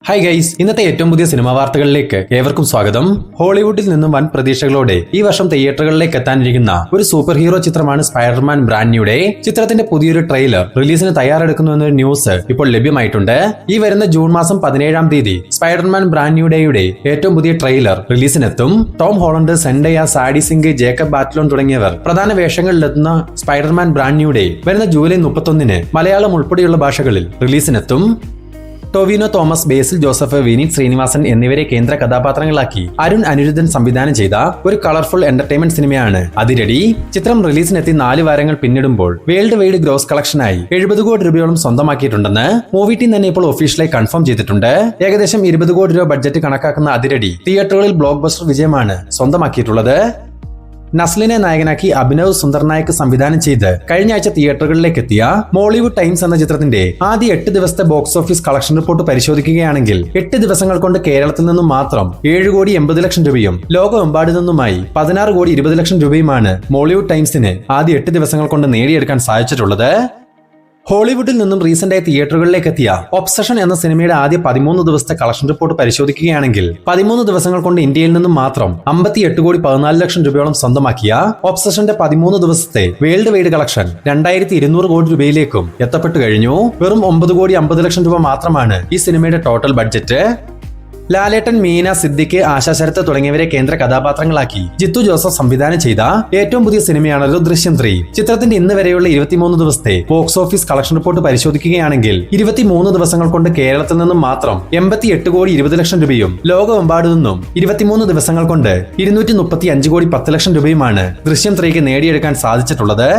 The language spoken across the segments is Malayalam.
ഹായ് ഗൈസ്, ഇന്നത്തെ ഏറ്റവും പുതിയ സിനിമാ വാർത്തകളിലേക്ക് ഏവർക്കും സ്വാഗതം. ഹോളിവുഡിൽ നിന്നും വൻ പ്രതീക്ഷകളോടെ ഈ വർഷം തിയേറ്ററുകളിലേക്ക് എത്താനിരിക്കുന്ന ഒരു സൂപ്പർ ഹീറോ ചിത്രമാണ് സ്പൈഡർമാൻ ബ്രാൻഡ് ന്യൂഡേ. ചിത്രത്തിന്റെ പുതിയൊരു ട്രെയിലർ റിലീസിന് തയ്യാറെടുക്കുന്നു എന്നൊരു ന്യൂസ് ഇപ്പോൾ ലഭ്യമായിട്ടുണ്ട്. ഈ വരുന്ന ജൂൺ മാസം 17-ാം തീയതി സ്പൈഡർമാൻ ബ്രാൻഡ് ന്യൂഡേയുടെ ഏറ്റവും പുതിയ trailer റിലീസിനെത്തും. Tom Holland, Zendaya, സാഡി Singh, Jacob ബാറ്റ്ലോൺ തുടങ്ങിയവർ പ്രധാന വേഷങ്ങളിലെത്തുന്ന സ്പൈഡർമാൻ ബ്രാൻഡ് ന്യൂഡേ വരുന്ന ജൂലൈ 31-ന് മലയാളം ഉൾപ്പെടെയുള്ള ഭാഷകളിൽ റിലീസിനെത്തും. ടൊവിനോ തോമസ്, ബേസിൽ ജോസഫ്, വിനീത് ശ്രീനിവാസൻ എന്നിവരെ കേന്ദ്ര കഥാപാത്രങ്ങളാക്കി അരുൺ അനിരുദ്ധൻ സംവിധാനം ചെയ്ത ഒരു കളർഫുൾ എന്റർടൈൻമെന്റ് സിനിമയാണ് അതിരടി. ചിത്രം റിലീസിനെത്തി 4 വാരങ്ങൾ പിന്നിടുമ്പോൾ വേൾഡ് വൈഡ് ഗ്രോസ് കളക്ഷനായി 70 കോടി രൂപയോളം സ്വന്തമാക്കിയിട്ടുണ്ടെന്ന് മൂവി ടീം തന്നെ ഇപ്പോൾ ഒഫീഷ്യലായി കൺഫേം ചെയ്തിട്ടുണ്ട്. ഏകദേശം 20 കോടി രൂപ ബഡ്ജറ്റ് കണക്കാക്കുന്ന അതിരടി തിയേറ്ററുകളിൽ ബ്ലോക്ക് ബസ്റ്റർ വിജയമാണ് സ്വന്തമാക്കിയിട്ടുള്ളത്. നസ്ലിനെ നായകനാക്കി അഭിനവ് സുന്ദർനായക് സംവിധാനം ചെയ്ത് കഴിഞ്ഞ ആഴ്ച തിയേറ്ററുകളിലേക്ക് എത്തിയ മോളിവുഡ് ടൈംസ് എന്ന ചിത്രത്തിന്റെ ആദ്യ 8 ദിവസത്തെ ബോക്സ് ഓഫീസ് കളക്ഷൻ റിപ്പോർട്ട് പരിശോധിക്കുകയാണെങ്കിൽ 8 ദിവസങ്ങൾ കൊണ്ട് കേരളത്തിൽ നിന്നും മാത്രം 7 കോടി 80 ലക്ഷം രൂപയും ലോകമെമ്പാടിൽ നിന്നുമായി 16 കോടി 20 ലക്ഷം രൂപയുമാണ് മോളിവുഡ് ടൈംസിന് ആദ്യ 8 ദിവസങ്ങൾ കൊണ്ട് നേടിയെടുക്കാൻ സാധിച്ചിട്ടുള്ളത്. ഹോളിവുഡിൽ നിന്നും റീസെന്റായി തിയേറ്ററുകളിലേക്ക് എത്തിയ ഒബ്സഷൻ എന്ന സിനിമയുടെ ആദ്യ 13 ദിവസത്തെ കളക്ഷൻ റിപ്പോർട്ട് പരിശോധിക്കുകയാണെങ്കിൽ 13 ദിവസങ്ങൾ കൊണ്ട് ഇന്ത്യയിൽ നിന്നും മാത്രം 58 കോടി 14 ലക്ഷം രൂപയോളം സ്വന്തമാക്കിയ ഒബ്സഷന്റെ 13 ദിവസത്തെ വേൾഡ് വൈഡ് കളക്ഷൻ 2200 കോടി രൂപയിലേക്കും എത്തപ്പെട്ടു കഴിഞ്ഞു. വെറും 9 കോടി 50 ലക്ഷം രൂപ മാത്രമാണ് ഈ സിനിമയുടെ ടോട്ടൽ ബഡ്ജറ്റ്. ലാലേട്ടൻ, മീന, സിദ്ദിഖ്, ആശാ ശരത്ത് തുടങ്ങിയവരെ കേന്ദ്ര കഥാപാത്രങ്ങളാക്കി ജിത്തു ജോസഫ് സംവിധാനം ചെയ്ത ഏറ്റവും പുതിയ സിനിമയാണല്ലോ ദൃശ്യം 3. ചിത്രത്തിന്റെ ഇന്ന് വരെയുള്ള 23 ദിവസത്തെ ബോക്സ് ഓഫീസ് കളക്ഷൻ റിപ്പോർട്ട് പരിശോധിക്കുകയാണെങ്കിൽ 23 ദിവസങ്ങൾ കൊണ്ട് കേരളത്തിൽ നിന്നും മാത്രം 88 കോടി 20 ലക്ഷം രൂപയും ലോകമെമ്പാടു നിന്നും 23 ദിവസങ്ങൾ കൊണ്ട് 235 കോടി 10 ലക്ഷം രൂപയുമാണ് ദൃശ്യം 3ക്ക് നേടിയെടുക്കാൻ സാധിച്ചിട്ടുള്ളത്.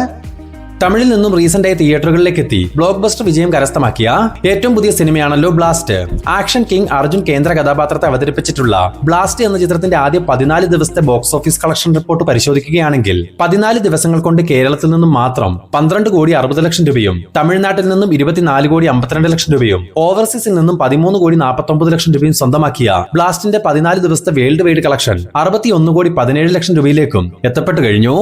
തമിഴിൽ നിന്നും റീസെന്റായി തിയേറ്ററുകളിലേക്ക് എത്തി ബ്ലോക്ക് ബസ്റ്റർ വിജയം കരസ്ഥമാക്കിയ ഏറ്റവും പുതിയ സിനിമയാണല്ലോ ബ്ലാസ്റ്റ്. ആക്ഷൻ കിങ് അർജുൻ കേന്ദ്ര കഥാപാത്രത്തെ അവതരിപ്പിച്ചിട്ടുള്ള ബ്ലാസ്റ്റ് എന്ന ചിത്രത്തിന്റെ ആദ്യ 14 ദിവസത്തെ ബോക്സ് ഓഫീസ് കളക്ഷൻ റിപ്പോർട്ട് പരിശോധിക്കുകയാണെങ്കിൽ 14 ദിവസങ്ങൾ കൊണ്ട് കേരളത്തിൽ നിന്നും മാത്രം 12 കോടി 60 ലക്ഷം രൂപയും തമിഴ്നാട്ടിൽ നിന്നും 24 കോടി 52 ലക്ഷം രൂപയും ഓവർസീസിൽ നിന്നും 13 കോടി 49 ലക്ഷം രൂപയും സ്വന്തമാക്കിയ ബ്ലാസ്റ്റിന്റെ 14 ദിവസത്തെ വേൾഡ് വൈഡ് കളക്ഷൻ 61 കോടി 17 ലക്ഷം രൂപയിലേക്കും എത്തപ്പെട്ടു കഴിഞ്ഞു.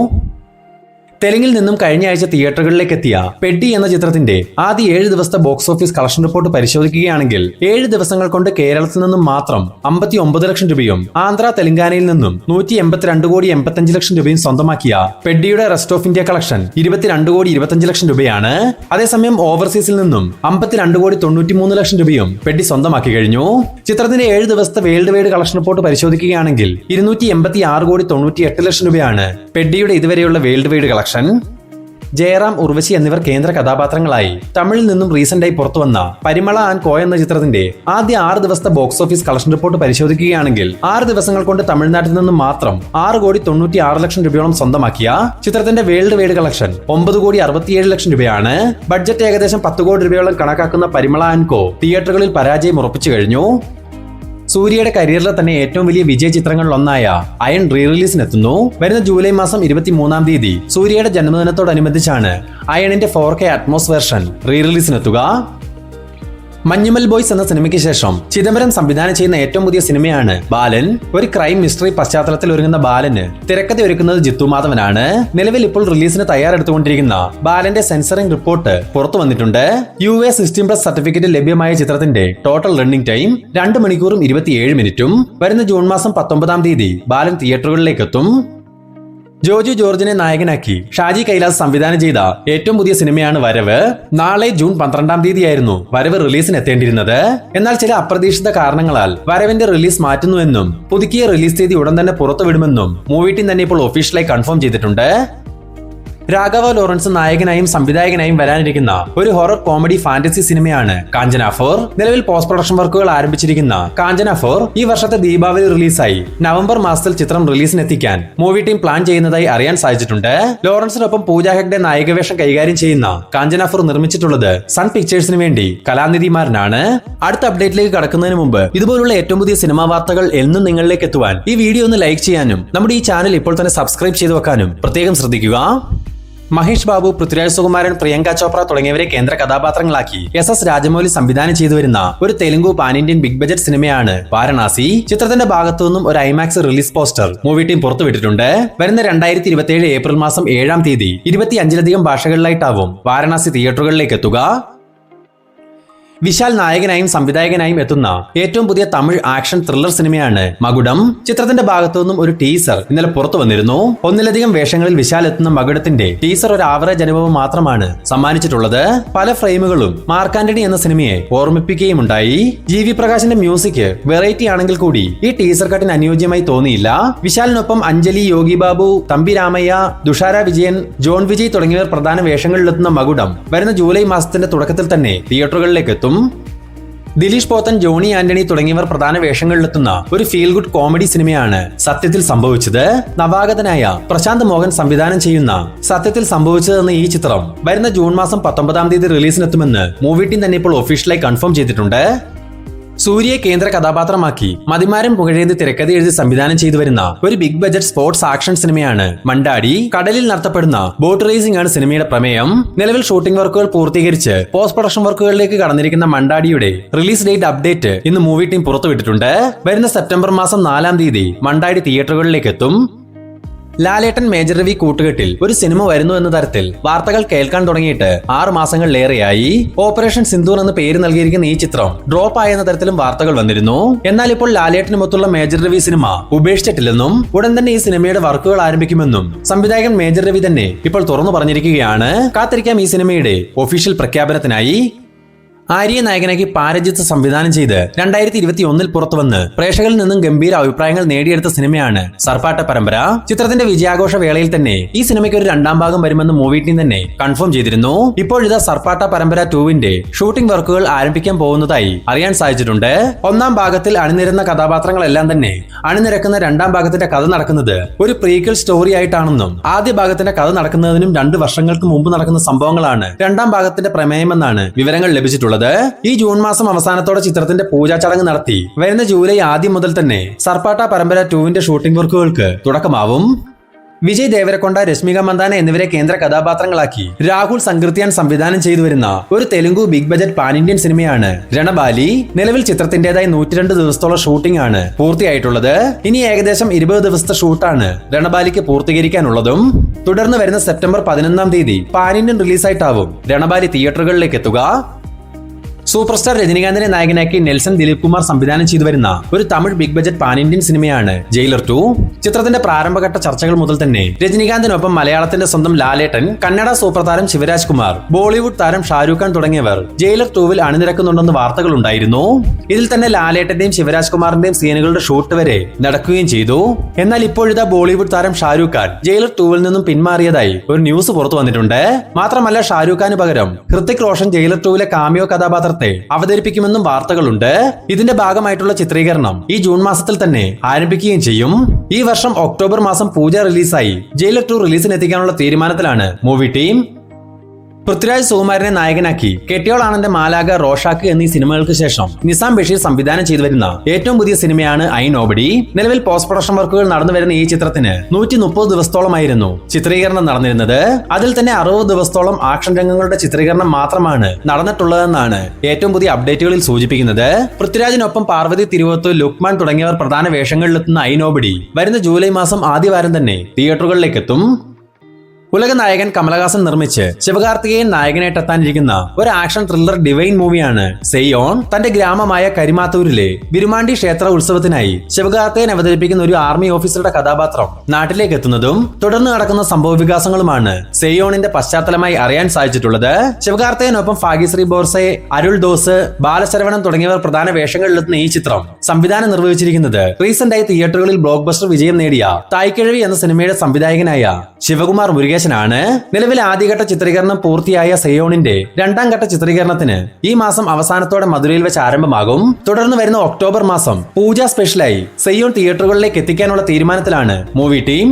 തെലുങ്കിൽ നിന്നും കഴിഞ്ഞ ആഴ്ച തിയേറ്ററുകളിലേക്ക് എത്തിയ പെഡ്ഡി എന്ന ചിത്രത്തിന്റെ ആദ്യ 7 ദിവസത്തെ ബോക്സ് ഓഫീസ് കളക്ഷൻ റിപ്പോർട്ട് പരിശോധിക്കുകയാണെങ്കിൽ 7 ദിവസങ്ങൾ കൊണ്ട് കേരളത്തിൽ നിന്നും മാത്രം 59 ലക്ഷം രൂപയും ആന്ധ്ര തെലങ്കാനയിൽ നിന്നും 182 കോടി 85 ലക്ഷം രൂപയും സ്വന്തമാക്കിയ പെഡ്ഡിയുടെ റെസ്റ്റ് ഓഫ് ഇന്ത്യ കളക്ഷൻ 22 കോടി 25 ലക്ഷം രൂപയാണ്. അതേസമയം ഓവർസീസിൽ നിന്നും 52 കോടി 93 ലക്ഷം രൂപയും പെഡ്ഡി സ്വന്തമാക്കി കഴിഞ്ഞു. ചിത്രത്തിന്റെ 7 ദിവസത്തെ വേൾഡ് വൈഡ് കളക്ഷൻ റിപ്പോർട്ട് പരിശോധിക്കുകയാണെങ്കിൽ 286 കോടി 98 ലക്ഷം രൂപയാണ് പെഡ്ഡിയുടെ ഇതുവരെയുള്ള world wide collection. Jayaram, Urvashi എന്നിവർ കേന്ദ്ര കഥാപാത്രങ്ങളായി തമിഴിൽ നിന്നും റീസെന്റായി പുറത്തുവന്ന പരിമള ആൻഡ് കോ എന്ന ചിത്രത്തിന്റെ ആദ്യ 6 ദിവസത്തെ ബോക്സ് ഓഫീസ് കളക്ഷൻ റിപ്പോർട്ട് പരിശോധിക്കുകയാണെങ്കിൽ 6 ദിവസങ്ങൾ കൊണ്ട് തമിഴ്നാട്ടിൽ നിന്നും മാത്രം 6 കോടി 96 ലക്ഷം രൂപയോളം സ്വന്തമാക്കിയ ചിത്രത്തിന്റെ വേൾഡ് വൈഡ് കളക്ഷൻ 9 കോടി 67 ലക്ഷം രൂപയാണ്. ബഡ്ജറ്റ് ഏകദേശം 10 കോടി രൂപയോളം കണക്കാക്കുന്ന പരിമള ആൻഡ് കോ തിയേറ്ററുകളിൽ പരാജയം ഉറപ്പിച്ചു കഴിഞ്ഞു. സൂര്യയുടെ കരിയറിലെ തന്നെ ഏറ്റവും വലിയ വിജയ ചിത്രങ്ങളിലൊന്നായ അയൺ റീ റിലീസിനെത്തുന്നു. വരുന്ന ജൂലൈ മാസം 23-ാം തീയതി സൂര്യയുടെ ജന്മദിനത്തോടനുബന്ധിച്ചാണ് അയണിന്റെ 4K അറ്റ്മോസ് വെർഷൻ റീ റിലീസിനെത്തുക. മഞ്ഞുമൽ ബോയ്സ് എന്ന സിനിമയ്ക്ക് ശേഷം ചിദംബരം സംവിധാനം ചെയ്യുന്ന ഏറ്റവും പുതിയ സിനിമയാണ് ബാലൻ. ഒരു ക്രൈം മിസ്റ്ററി പശ്ചാത്തലത്തിൽ ഒരുങ്ങുന്ന ബാലന് തിരക്കഥ ഒരുക്കുന്നത് ജിത്തു മാധവനാണ്. നിലവിൽ ഇപ്പോൾ റിലീസിന് തയ്യാറെടുത്തുകൊണ്ടിരിക്കുന്ന ബാലന്റെ സെൻസറിംഗ് റിപ്പോർട്ട് പുറത്തു വന്നിട്ടുണ്ട്. UA 16+ സർട്ടിഫിക്കറ്റ് ലഭ്യമായ ചിത്രത്തിന്റെ ടോട്ടൽ റണ്ണിംഗ് ടൈം 2 മണിക്കൂറും 27 മിനിറ്റും. വരുന്ന ജൂൺ മാസം 19-ാം തീയതി ബാലൻ തിയേറ്ററുകളിലേക്ക് എത്തും. ജോജു ജോർജിനെ നായകനാക്കി ഷാജി കൈലാസ് സംവിധാനം ചെയ്ത ഏറ്റവും പുതിയ സിനിമയാണ് വരവ്. നാളെ ജൂൺ 12-ാം തീയതിയായിരുന്നു വരവ് റിലീസിന് എത്തേണ്ടിയിരുന്നത്. എന്നാൽ ചില അപ്രതീക്ഷിത കാരണങ്ങളാൽ വരവിന്റെ റിലീസ് മാറ്റുന്നുവെന്നും പുതുക്കിയ റിലീസ് തീയതി ഉടൻ തന്നെ പുറത്തുവിടുമെന്നും മൂവി ടീം തന്നെ ഇപ്പോൾ ഒഫീഷ്യലായി കൺഫേം ചെയ്തിട്ടുണ്ട്. രാഘവ ലോറൻസ് നായകനായും സംവിധായകനായും വരാനിരിക്കുന്ന ഒരു ഹൊറർ കോമഡി ഫാന്റസി സിനിമയാണ് കാഞ്ചന 4. നിലവിൽ പോസ്റ്റ് പ്രൊഡക്ഷൻ വർക്കുകൾ ആരംഭിച്ചിരിക്കുന്ന കാഞ്ചന 4 ഈ വർഷത്തെ ദീപാവലി റിലീസായി നവംബർ മാസത്തിൽ ചിത്രം റിലീസിനെത്തിക്കാൻ മൂവി ടീം പ്ലാൻ ചെയ്യുന്നതായി അറിയാൻ സാധിച്ചിട്ടുണ്ട്. ലോറൻസിനൊപ്പം പൂജ ഹെഗ്ഡെ നായികവേഷം കൈകാര്യം ചെയ്യുന്ന കാഞ്ചന 4 നിർമ്മിച്ചിട്ടുള്ളത് സൺ പിക്ചേഴ്സിന് വേണ്ടി കലാനിധിമാരനാണ്. അടുത്ത അപ്ഡേറ്റിലേക്ക് കടക്കുന്നതിന് മുമ്പ് ഇതുപോലുള്ള ഏറ്റവും പുതിയ സിനിമാ വാർത്തകൾ എന്നും നിങ്ങളിലേക്ക് എത്തുവാൻ ഈ വീഡിയോ ഒന്ന് ലൈക്ക് ചെയ്യാനും നമ്മുടെ ഈ ചാനൽ ഇപ്പോൾ തന്നെ സബ്സ്ക്രൈബ് ചെയ്തു വെക്കാനും പ്രത്യേകം ശ്രദ്ധിക്കുക. മഹേഷ് ബാബു, പൃഥ്വിരാജ് സുകുമാരൻ, പ്രിയങ്ക ചോപ്ര തുടങ്ങിയവരെ കേന്ദ്ര കഥാപാത്രങ്ങളാക്കി SS രാജമൗലി സംവിധാനം ചെയ്തു വരുന്ന ഒരു Telugu pan Indian big budget സിനിമയാണ് വാരണാസി. ചിത്രത്തിന്റെ ഭാഗത്തു നിന്നും ഒരു IMAX release poster movie team പുറത്തുവിട്ടിട്ടുണ്ട്. വരുന്ന 2027 ഏപ്രിൽ മാസം 7-ാം തീയതി 25-ലധികം ഭാഷകളിലായിട്ടാവും വാരണാസി തിയേറ്ററുകളിലേക്ക് എത്തുക. വിശാൽ നായകനായും സംവിധായകനായും എത്തുന്ന ഏറ്റവും പുതിയ തമിഴ് ആക്ഷൻ ത്രില്ലർ സിനിമയാണ് മകുടം. ചിത്രത്തിന്റെ ഭാഗത്തു നിന്നും ഒരു ടീസർ ഇന്നലെ പുറത്തു വന്നിരുന്നു. ഒന്നിലധികം വേഷങ്ങളിൽ വിശാൽ എത്തുന്ന മകുടത്തിന്റെ ടീസർ ഒരു ആവറേജ് അനുഭവം മാത്രമാണ് സമ്മാനിച്ചിട്ടുള്ളത്. പല ഫ്രെയിമുകളും മാർക്ക് ആന്റണി എന്ന സിനിമയെ ഓർമ്മിപ്പിക്കുകയുമുണ്ടായി. ജി.വി. പ്രകാശിന്റെ മ്യൂസിക് വെറൈറ്റി ആണെങ്കിൽ കൂടി ഈ ടീസർ കട്ടിന് അനുയോജ്യമായി തോന്നിയില്ല. വിശാലിനൊപ്പം അഞ്ജലി, യോഗി ബാബു, തമ്പി രാമയ്യ, തുഷാര വിജയൻ, ജോൺ വിജയ് തുടങ്ങിയവർ പ്രധാന വേഷങ്ങളിലെത്തുന്ന മകുടം വരുന്ന ജൂലൈ മാസത്തിന്റെ തുടക്കത്തിൽ തന്നെ തിയേറ്ററുകളിലേക്ക് എത്തും. ദിലീഷ് പോത്തൻ, ജോണി ആന്റണി തുടങ്ങിയവർ പ്രധാന വേഷങ്ങളിലെത്തുന്ന ഒരു ഫീൽ ഗുഡ് കോമഡി സിനിമയാണ് സത്യത്തിൽ സംഭവിച്ചത്. നവാഗതനായ പ്രശാന്ത് മോഹൻ സംവിധാനം ചെയ്യുന്ന സത്യത്തിൽ സംഭവിച്ചതെന്ന ഈ ചിത്രം വരുന്ന ജൂൺ മാസം 19-ാം തീയതി റിലീസിനെത്തുമെന്ന് മൂവി ടീം തന്നെ ഇപ്പോൾ ഒഫീഷ്യലായി കൺഫേം ചെയ്തിട്ടുണ്ട്. സൂര്യയെ കേന്ദ്ര കഥാപാത്രമാക്കി മതിമാരൻ പുകഴേന്തി തിരക്കഥ എഴുതി സംവിധാനം ചെയ്തു വരുന്ന ഒരു ബിഗ് ബജറ്റ് സ്പോർട്സ് ആക്ഷൻ സിനിമയാണ് മണ്ടാടി. കടലിൽ നടത്തപ്പെടുന്ന ബോട്ട് റേസിംഗ് ആണ് സിനിമയുടെ പ്രമേയം. നിലവിൽ ഷൂട്ടിംഗ് വർക്കുകൾ പൂർത്തീകരിച്ച് പോസ്റ്റ് പ്രൊഡക്ഷൻ വർക്കുകളിലേക്ക് കടന്നിരിക്കുന്ന മണ്ടാടിയുടെ റിലീസ് ഡേറ്റ് അപ്ഡേറ്റ് ഇന്ന് മൂവി ടീം പുറത്തുവിട്ടിട്ടുണ്ട്. വരുന്ന സെപ്റ്റംബർ മാസം 4-ാം തീയതി മണ്ടാടി തിയേറ്ററുകളിലേക്ക് എത്തും. ലാലേട്ടൻ മേജർ രവി കൂട്ടുകെട്ടിൽ ഒരു സിനിമ വരുന്നു എന്ന തരത്തിൽ വാർത്തകൾ കേൾക്കാൻ തുടങ്ങിയിട്ട് 6 മാസങ്ങളിലേറെയായി. ഓപ്പറേഷൻ സിന്ദൂർ എന്ന് പേര് നൽകിയിരിക്കുന്ന ഈ ചിത്രം ഡ്രോപ്പ് ആയെന്ന തരത്തിലും വാർത്തകൾ വന്നിരുന്നു. എന്നാൽ ഇപ്പോൾ ലാലേട്ടനുമൊത്തുള്ള മേജർ രവി സിനിമ ഉപേക്ഷിച്ചിട്ടില്ലെന്നും ഉടൻ തന്നെ ഈ സിനിമയുടെ വർക്കുകൾ ആരംഭിക്കുമെന്നും സംവിധായകൻ മേജർ രവി തന്നെ ഇപ്പോൾ തുറന്നു പറഞ്ഞിരിക്കുകയാണ്. കാത്തിരിക്കാം ഈ സിനിമയുടെ ഒഫീഷ്യൽ പ്രഖ്യാപനത്തിനായി. ആര്യ നായകനാക്കി പാരജിത്ത് സംവിധാനം ചെയ്ത് 2021 പുറത്തുവന്ന് പ്രേക്ഷകരിൽ നിന്നും ഗംഭീര അഭിപ്രായങ്ങൾ നേടിയെടുത്ത സിനിമയാണ് സർപ്പാട്ട പരമ്പര. ചിത്രത്തിന്റെ വിജയാഘോഷ വേളയിൽ തന്നെ ഈ സിനിമയ്ക്ക് ഒരു 2ാം ഭാഗം വരുമെന്ന് മൂവി ടീം തന്നെ കൺഫേം ചെയ്തിരുന്നു. ഇപ്പോഴിതാ സർപ്പാട്ട പരമ്പര 2-ന്റെ ഷൂട്ടിംഗ് വർക്കുകൾ ആരംഭിക്കാൻ പോകുന്നതായി അറിയാൻ സാധിച്ചിട്ടുണ്ട്. 1-ാം ഭാഗത്തിൽ അണിനിരുന്ന കഥാപാത്രങ്ങളെല്ലാം തന്നെ അണിനിരക്കുന്ന 2ാം ഭാഗത്തിന്റെ കഥ നടക്കുന്നത് ഒരു പ്രീക്വൽ സ്റ്റോറി ആയിട്ടാണെന്നും ആദ്യ ഭാഗത്തിന്റെ കഥ നടക്കുന്നതിനും 2 വർഷങ്ങൾക്ക് മുമ്പ് നടക്കുന്ന സംഭവങ്ങളാണ് 2ാം ഭാഗത്തിന്റെ പ്രമേയമെന്നാണ് വിവരങ്ങൾ ലഭിച്ചിട്ടുള്ളത്. ഈ ജൂൺ മാസം അവസാനത്തോടെ ചിത്രത്തിന്റെ പൂജാ ചടങ്ങ് നടത്തി വരുന്ന ജൂലൈ ആദ്യം മുതൽ തന്നെ സർപ്പാട്ട പരമ്പര 2-ന്റെ ഷൂട്ടിംഗ് വർക്കുകൾക്ക് തുടക്കമാവും. വിജയ് ദേവരക്കൊണ്ട, രശ്മിക മന്ദാന എന്നിവരെ കേന്ദ്ര കഥാപാത്രങ്ങളാക്കി രാഹുൽ സങ്കൃത്യാൻ സംവിധാനം ചെയ്തു വരുന്ന ഒരു Telugu big budget pan Indian സിനിമയാണ് രണബാലി. നിലവിൽ ചിത്രത്തിന്റേതായി 102 ദിവസത്തോളം ഷൂട്ടിംഗ് ആണ് പൂർത്തിയായിട്ടുള്ളത്. ഇനി ഏകദേശം 20 ദിവസത്തെ ഷൂട്ടാണ് രണബാലിക്ക് പൂർത്തീകരിക്കാനുള്ളതും. തുടർന്ന് വരുന്ന സെപ്റ്റംബർ 11-ാം തീയതി പാൻ ഇന്ത്യൻ റിലീസായിട്ടാവും രണബാലി തിയേറ്ററുകളിലേക്ക് എത്തുക. സൂപ്പർ സ്റ്റാർ രജനികാന്തിനെ നായകനാക്കി നെൽസൺ ദിലീപ് കുമാർ സംവിധാനം ചെയ്തു വരുന്ന ഒരു Tamil big budget pan Indian സിനിമയാണ് ജയിലർ 2. ചിത്രത്തിന്റെ പ്രാരംഭഘട്ട ചർച്ചകൾ മുതൽ തന്നെ രജനികാന്തിനൊപ്പം മലയാളത്തിന്റെ സ്വന്തം ലാലേട്ടൻ, കന്നഡ സൂപ്പർ താരം ശിവരാജ് കുമാർ, ബോളിവുഡ് താരം ഷാരൂഖ് ഖാൻ തുടങ്ങിയവർ ജയിലർ 2-വിൽ അണിനിരക്കുന്നുണ്ടെന്ന് വാർത്തകൾ ഉണ്ടായിരുന്നു. ഇതിൽ തന്നെ ലാലേട്ടന്റെയും ശിവരാജ് കുമാറിന്റെയും സീനുകളുടെ ഷൂട്ട് വരെ നടക്കുകയും ചെയ്തു. എന്നാൽ ഇപ്പോഴിതാ ബോളിവുഡ് താരം ഷാരൂഖ് ഖാൻ ജയിലർ 2-വിൽ നിന്നും പിന്മാറിയതായി ഒരു ന്യൂസ് പുറത്തു വന്നിട്ടുണ്ട്. മാത്രമല്ല ഷാരൂഖ് ഖാന് പകരം ഹൃത്തിക് റോഷൻ ജയിലർ 2-വിലെ കാമിയോ കഥാപാത്രത്തെ അവതരിപ്പിക്കുമെന്നും വാർത്തകളുണ്ട്. ഇതിന്റെ ഭാഗമായിട്ടുള്ള ചിത്രീകരണം ഈ ജൂൺ മാസത്തിൽ തന്നെ ആരംഭിക്കുകയും ചെയ്യും. ഈ വർഷം ഒക്ടോബർ മാസം പൂജ റിലീസായി ജയിലർ 2 റിലീസിന് എത്തിക്കാനുള്ള തീരുമാനത്തിലാണ് മൂവി ടീം. പൃഥ്വിരാജ് സുകുമാരനെ നായകനാക്കി കെട്ടിയോൾ ആനന്ദ്, മാലാഖ, റോഷാക്ക് എന്നീ സിനിമകൾക്ക് ശേഷം നിസാം ബഷീർ സംവിധാനം ചെയ്തു വരുന്ന ഏറ്റവും പുതിയ സിനിമയാണ് ഐ നോബഡി. നിലവിൽ പോസ്റ്റ് പ്രൊഡക്ഷൻ വർക്കുകൾ നടന്നു വരുന്ന ഈ ചിത്രത്തിന് 130 ദിവസത്തോളമായിരുന്നു ചിത്രീകരണം നടന്നിരുന്നത്. അതിൽ തന്നെ 60 ദിവസത്തോളം ആക്ഷൻ രംഗങ്ങളുടെ ചിത്രീകരണം മാത്രമാണ് നടന്നിട്ടുള്ളതെന്നാണ് ഏറ്റവും പുതിയ അപ്ഡേറ്റുകളിൽ സൂചിപ്പിക്കുന്നത്. പൃഥ്വിരാജിനൊപ്പം പാർവതി തിരുവോത്ത്, ലുക്മാൻ തുടങ്ങിയവർ പ്രധാന വേഷങ്ങളിലെത്തുന്ന ഐ നോബഡി വരുന്ന ജൂലൈ മാസം ആദ്യവാരം തന്നെ തിയേറ്ററുകളിലേക്ക് എത്തും. ഉലക നായകൻ കമലഹാസൻ നിർമ്മിച്ച് ശിവകാർത്തികേയൻ നായകനായിട്ടെത്താനിരിക്കുന്ന ഒരു ആക്ഷൻ ത്രില്ലർ ഡിവൈൻ മൂവിയാണ് സെയ്യോൺ. തന്റെ ഗ്രാമമായ കരിമാത്തൂരിലെ വിരുമാണ്ടി ക്ഷേത്ര ഉത്സവത്തിനായി ശിവകാർത്തികേയൻ അവതരിപ്പിക്കുന്ന ഒരു ആർമി ഓഫീസറുടെ കഥാപാത്രം നാട്ടിലേക്ക് എത്തുന്നതും തുടർന്ന് നടക്കുന്ന സംഭവ വികാസങ്ങളുമാണ് സെയ്യോണിന്റെ പശ്ചാത്തലമായി അറിയാൻ സാധിച്ചിട്ടുള്ളത്. ശിവകാർത്തികേയനൊപ്പം ഭാഗ്യശ്രീ ബോർസെ, അരുൾ ദോസ്, ബാലശരവണൻ തുടങ്ങിയവർ പ്രധാന വേഷങ്ങളിലെത്തുന്ന ഈ ചിത്രം സംവിധാനം നിർവഹിച്ചിരിക്കുന്നത് റീസെന്റായി തിയേറ്ററുകളിൽ ബ്ലോക്ക് ബസ്റ്റർ വിജയം നേടിയ തായ്ക്കിഴവി എന്ന സിനിമയുടെ സംവിധായകനായ ശിവകുമാർ മുരുകേശനാണ്. നിലവിൽ ആദ്യഘട്ട ചിത്രീകരണം പൂർത്തിയായ സെയ്യോണിന്റെ 2ാം ഘട്ട ചിത്രീകരണത്തിന് ഈ മാസം അവസാനത്തോടെ മധുരയിൽ വെച്ച് ആരംഭമാകും. തുടർന്ന് വരുന്ന ഒക്ടോബർ മാസം പൂജ സ്പെഷ്യലായി സെയ്യോൺ തിയേറ്ററുകളിലേക്ക് എത്തിക്കാനുള്ള തീരുമാനത്തിലാണ് മൂവി ടീം.